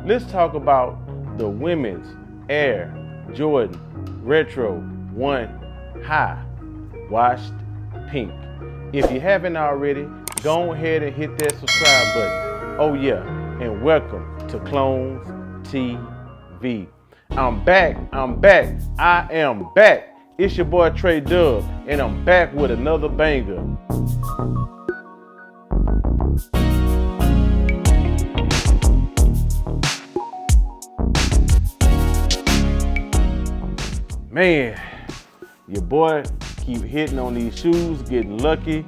let's talk about the women's Air Jordan Retro 1 High Washed Pink. If you haven't already, go ahead and hit that subscribe button. Oh yeah, and welcome to Clones TV. I'm back, I am back. It's your boy Trey Dub, and I'm back with another banger. Man, your boy keep hitting on these shoes, getting lucky.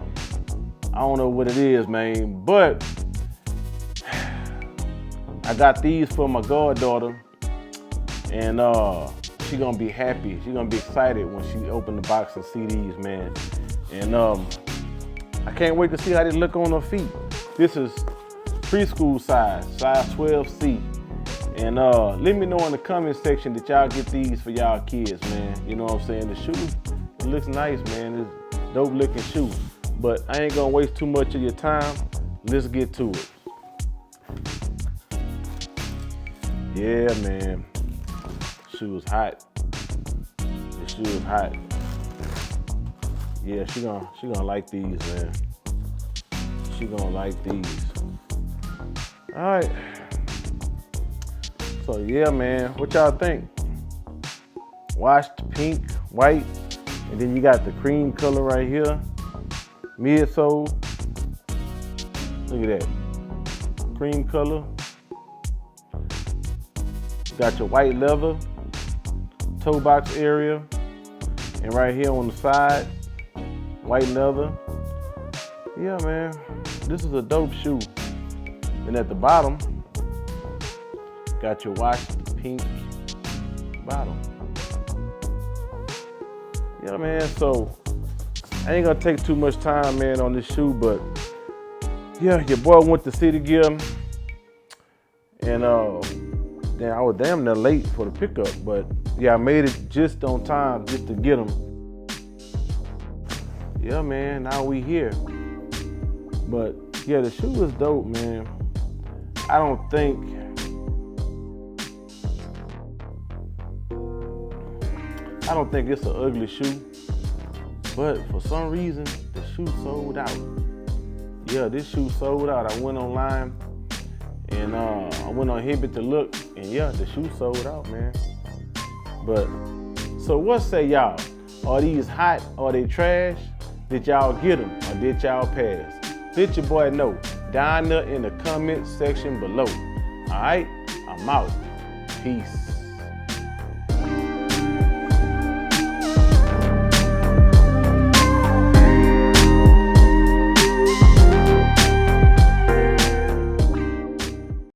I don't know what it is, man, but I got these for my goddaughter, and she gonna be happy. She gonna be excited when she open the box and see these, man. And I can't wait to see how they look on her feet. This is preschool size 12C. And let me know in the comment section that y'all get these for y'all kids, man. You know what I'm saying? The shoe, it looks nice, man. It's a dope looking shoe. But I ain't gonna waste too much of your time. Let's get to it. Yeah, man. Shoe is hot. The shoe is hot. Yeah, she gonna like these, man. She gonna like these. All right. So yeah, man, what y'all think? Washed pink, white, and then you got the cream color right here. Midsole. Look at that. Cream color. Got your white leather, toe box area, and right here on the side, white leather. Yeah, man, this is a dope shoe. And at the bottom, got your washed pink bottom. Yeah, man, so I ain't gonna take too much time, man, on this shoe, but yeah, your boy went to City Gear, and I was damn near late for the pickup, but yeah, I made it just on time just to get them. Yeah, man, now we here. But yeah, the shoe is dope, man. I don't think it's an ugly shoe, but for some reason, the shoe sold out. Yeah, this shoe sold out. I went online and I went on Hibbett to look, and yeah, the shoe sold out, man. But, so what say y'all? Are these hot? Are they trash? Did y'all get them or did y'all pass? Let your boy know down there in the comment section below. All right, I'm out. Peace.